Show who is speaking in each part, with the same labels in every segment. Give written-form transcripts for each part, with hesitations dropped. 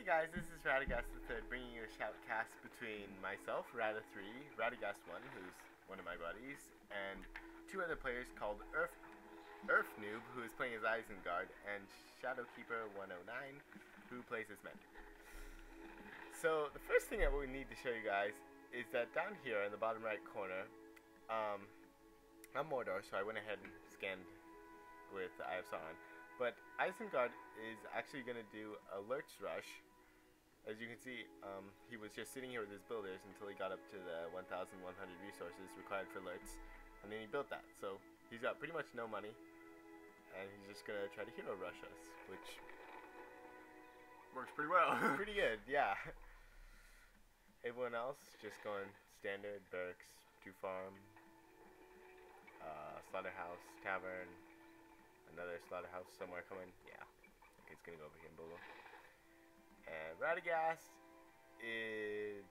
Speaker 1: guys, this is Radagast the Third, bringing you a shoutcast between myself, rada3, Radagast1, who's one of my buddies, and two other players called urfnoob, who is playing as Isengard, and Shadowkeeper 109, who plays as Men. So the first thing that we need to show you guys is that down here in the bottom right corner, I'm Mordor, so I went ahead and scanned with the Eye of Sauron. But Isengard is actually going to do a Lurch Rush. As you can see, he was just sitting here with his builders until he got up to the 1,100 resources required for Lurch, and then he built that. So he's got pretty much no money, and he's just going to try to hero rush us, which
Speaker 2: works pretty well.
Speaker 1: Pretty good, yeah. Everyone else just going standard, barracks, 2 farm, slaughterhouse, tavern, another slaughterhouse somewhere coming. Yeah, okay, it's gonna go over here in Bolo. And Radagast is,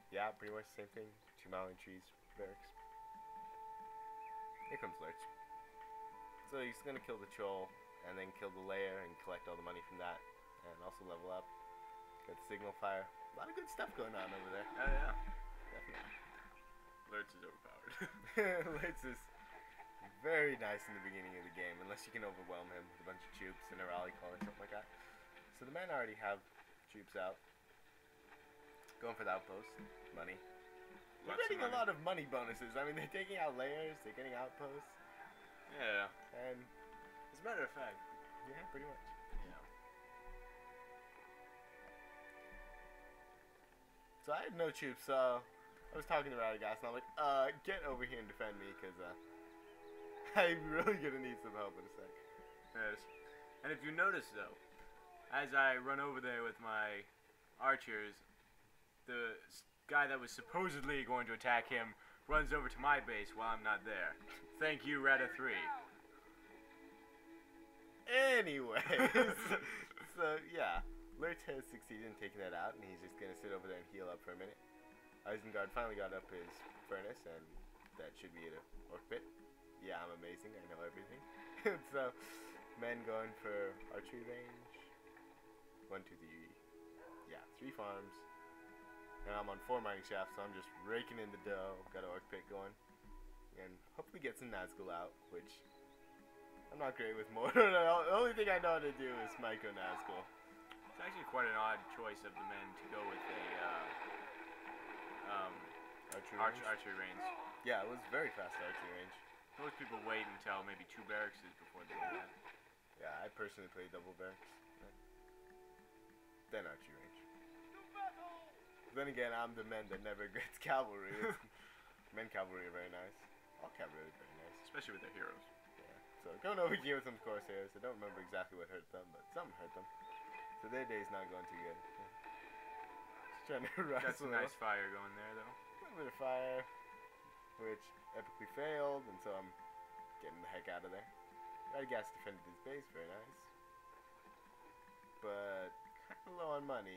Speaker 1: yeah, pretty much the same thing. 2 mountain trees, barracks. Here comes Lurch. So he's gonna kill the troll, and then kill the lair, and collect all the money from that, and also level up. Got the signal fire. A lot of good stuff going on over there.
Speaker 2: Oh yeah,
Speaker 1: Definitely.
Speaker 2: Lurch is overpowered.
Speaker 1: Lurch is very nice in the beginning of the game, unless you can overwhelm him with a bunch of troops and a rally call or something like that. So the men already have troops out. Going for the outpost. Money. They're getting a lot of money bonuses. I mean, they're taking out layers, they're getting outposts.
Speaker 2: Yeah.
Speaker 1: And
Speaker 2: as a matter of fact,
Speaker 1: yeah, pretty much.
Speaker 2: yeah.
Speaker 1: So I had no troops, so I was talking to Radagast, and I'm like, get over here and defend me, because I'm really gonna need some help in a sec.
Speaker 2: Yes. And if you notice, though, as I run over there with my archers, the guy that was supposedly going to attack him runs over to my base while I'm not there. Thank you, rada3.
Speaker 1: Anyways, so yeah, Lurch has succeeded in taking that out, and he's just gonna sit over there and heal up for a minute. Isengard finally got up his furnace, and that should be an orc pit. Yeah, I'm amazing. I know everything. So, men going for archery range. 1, 2, 3. Yeah, 3 farms. And I'm on 4 mining shafts, so I'm just raking in the dough. Got an orc pit going. And hopefully get some Nazgul out, which I'm not great with Mordor. The only thing I know how to do is micro Nazgul.
Speaker 2: It's actually quite an odd choice of the men to go with a archery range.
Speaker 1: Yeah, it was very fast archery range.
Speaker 2: Most people wait until maybe 2 barracks before they do that.
Speaker 1: Yeah, I personally play double barracks. Then archery range. Then again, I'm the men that never gets cavalry. Men cavalry are very nice. All cavalry is very nice.
Speaker 2: Especially with their heroes.
Speaker 1: Yeah. So going over here with some Corsairs, I don't remember exactly what hurt them, but something hurt them. So their day's not going too good. Yeah. Just trying to
Speaker 2: Got some nice fire going there, though.
Speaker 1: A little bit of fire, which epically failed, and so I'm getting the heck out of there. Radagast defended his base, very nice. But kind of low on money.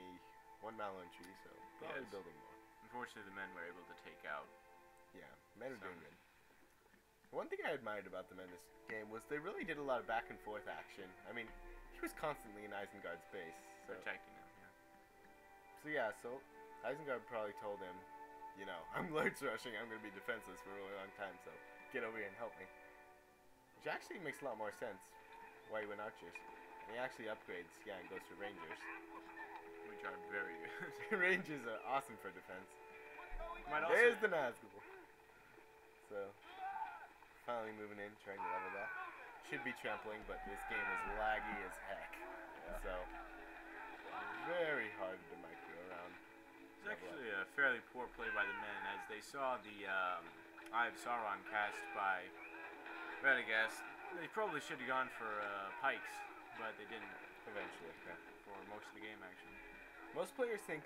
Speaker 1: 1 malon tree, so probably building more.
Speaker 2: Unfortunately, the men were able to take out.
Speaker 1: Yeah, men are doing good. One thing I admired about the men this game was they really did a lot of back and forth action. I mean, he was constantly in Isengard's base. So.
Speaker 2: Protecting him, yeah.
Speaker 1: So Isengard probably told him, you know, I'm Lurch rushing, I'm going to be defenseless for a really long time, so get over here and help me. Which actually makes a lot more sense why he went archers. And he actually upgrades, yeah, and goes for rangers.
Speaker 2: Which are very good.
Speaker 1: Rangers are awesome for defense.
Speaker 2: There's
Speaker 1: the Nazgul. So, finally moving in, trying to level that. Should be trampling, but this game is laggy as heck. Yeah. So, very hard to micro around.
Speaker 2: It's actually a fairly poor play by the men, as they saw the Eye of Sauron cast by Radagast. They probably should have gone for pikes, but they didn't.
Speaker 1: Eventually, okay.
Speaker 2: For most of the game, actually.
Speaker 1: Most players think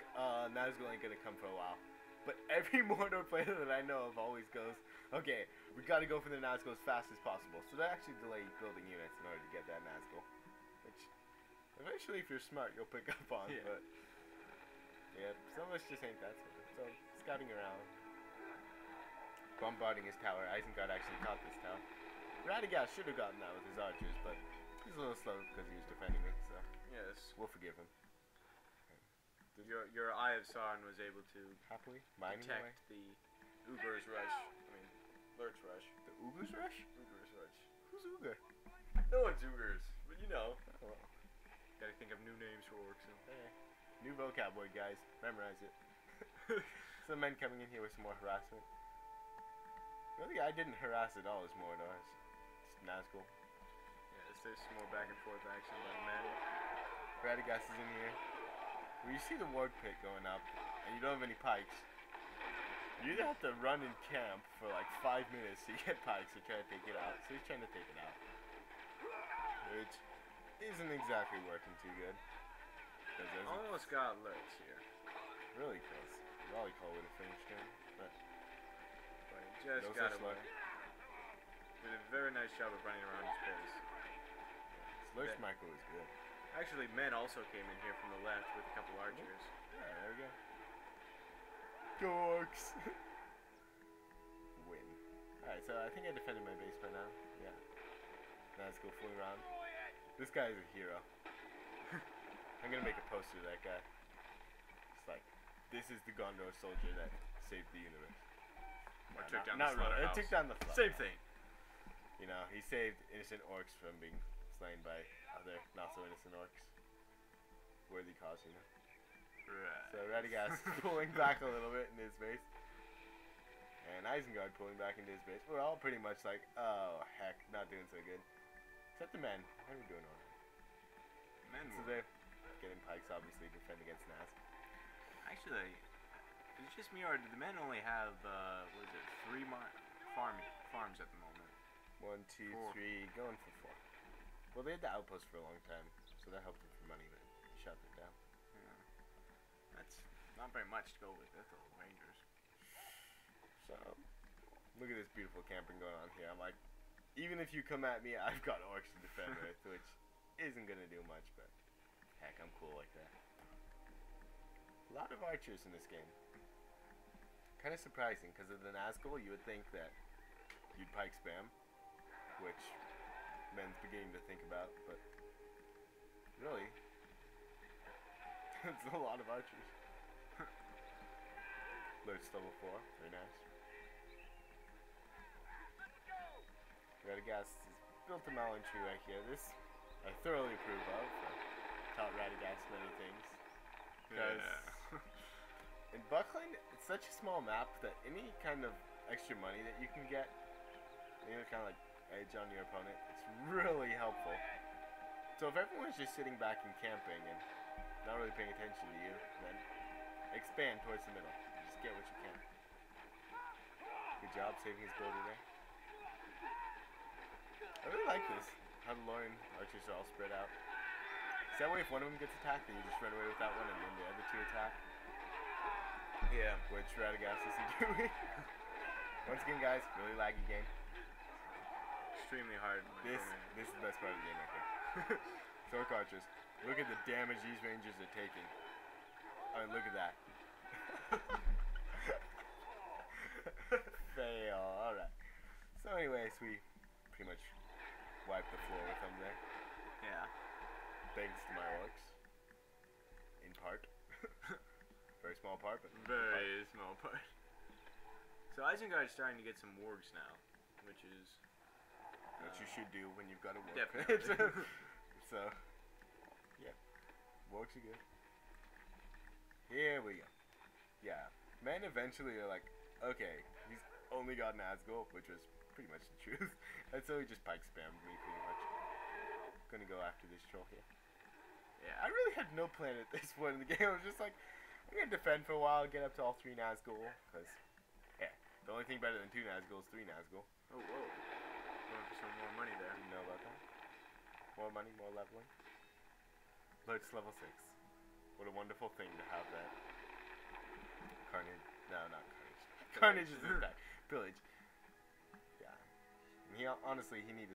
Speaker 1: Nazgul ain't gonna come for a while. But every Mordor player that I know of always goes, okay, we gotta go for the Nazgul as fast as possible. So they actually delay building units in order to get that Nazgul. Which, eventually if you're smart, you'll pick up on.
Speaker 2: Yeah.
Speaker 1: But, yeah, some of us just ain't that smart. So, scouting around. Bombarding his tower. Isengard actually caught this tower. Radagast should have gotten that with his archers, but he's a little slow because he was defending me, so
Speaker 2: yes,
Speaker 1: we'll forgive him.
Speaker 2: Your Eye of Sauron was able to
Speaker 1: Happily mining away.
Speaker 2: detect the Ugur's rush. Lurch rush.
Speaker 1: The Ugur's rush?
Speaker 2: Ugur's rush.
Speaker 1: Who's Ugur?
Speaker 2: No one's Ugurs, but you know.
Speaker 1: Oh, well.
Speaker 2: Gotta think of new names for orcs.
Speaker 1: Hey. New vocab word, guys. Memorize it. Some men coming in here with some more harassment. Really, I didn't harass at all as Mordor. It's Nazgul.
Speaker 2: Yes, there's some more back and forth action by the men.
Speaker 1: Radagast is in here. When you see the ward pit going up, and you don't have any pikes, you either have to run in camp for like 5 minutes to get pikes or try to take it out. So he's trying to take it out. Which isn't exactly working too good.
Speaker 2: Almost got lurks here.
Speaker 1: Really close. Volley call would have finished him, but
Speaker 2: he just
Speaker 1: those
Speaker 2: got
Speaker 1: are slow.
Speaker 2: away. Did a very nice job of running around his base.
Speaker 1: Lurch micro was good.
Speaker 2: Actually, men also came in here from the left with a couple archers.
Speaker 1: Yeah, there we go. Go Orcs! Win. Alright, so I think I defended my base by now. Yeah. Now let's go fully round. This guy is a hero. I'm gonna make a poster of that guy. It's like, this is the Gondor soldier that saved the universe.
Speaker 2: Or took down
Speaker 1: not
Speaker 2: the slaughterhouse.
Speaker 1: It took down the slaughterhouse.
Speaker 2: Same thing.
Speaker 1: You know, he saved innocent orcs from being slain by other not so innocent orcs. Worthy cause, you know.
Speaker 2: Right.
Speaker 1: So Radagast pulling back a little bit in his base. And Isengard pulling back into his base. We're all pretty much like, oh heck, not doing so good. Except the men. How are we doing on it?
Speaker 2: Men
Speaker 1: So they're getting pikes, obviously, to defend against Naz.
Speaker 2: Actually, is it just me or do the men only have, what is it, 3 farms at the moment?
Speaker 1: 1, 2, 3, going for 4. Well, they had the outpost for a long time, so that helped them for money, but he shot them down.
Speaker 2: Yeah. That's not very much to go with the Rangers.
Speaker 1: So, look at this beautiful camping going on here. I'm like, even if you come at me, I've got orcs to defend with, which isn't going to do much, but heck, I'm cool like that. A lot of archers in this game. Kind of surprising, because of the Nazgul, you would think that you'd pike spam, which men's beginning to think about, but really, it's a lot of archers. Lurch level 4, very nice. Radagast has built a Malin tree right here. This I thoroughly approve of. I've taught Radagast many things. Because in Buckland, it's such a small map that any kind of extra money that you can get, you know, kind of like edge on your opponent, it's really helpful. So if everyone's just sitting back and camping and not really paying attention to you, then expand towards the middle. Just get what you can. Good job saving his builder there. I really like this, how the Lorne archers are all spread out. So that way if one of them gets attacked, then you just run away with that one and then the other 2 attack.
Speaker 2: Yeah.
Speaker 1: Which Radagast is doing. Once again, guys, really laggy game.
Speaker 2: Extremely hard.
Speaker 1: This is the best part of the game right here. Orc archers. Look at the damage these rangers are taking. I mean, look at that. Fail. Alright. So anyways, we pretty much wiped the floor with them there.
Speaker 2: Yeah.
Speaker 1: Thanks to my orcs. In part. Very small part, but
Speaker 2: very small part. So Isengard is starting to get some wargs now, which is
Speaker 1: what you should do when you've got a warg.
Speaker 2: Definitely.
Speaker 1: So, yeah, wargs are good. Here we go. Yeah, men eventually are like, okay, he's only got Nazgul, which was pretty much the truth, and so he just pike spammed me pretty much. Gonna go after this troll here.
Speaker 2: Yeah.
Speaker 1: I really had no plan at this point in the game. I was just like, I'm gonna defend for a while, get up to all 3 Nazgul, because, yeah, the only thing better than 2 Nazgul is 3 Nazgul.
Speaker 2: Oh, whoa. Going for some more money there.
Speaker 1: Didn't know about that. More money, more leveling. Lurch level 6. What a wonderful thing to have that. Carnage. No, not Carnage. Carnage is in back. Pillage. Yeah. And he honestly, he needed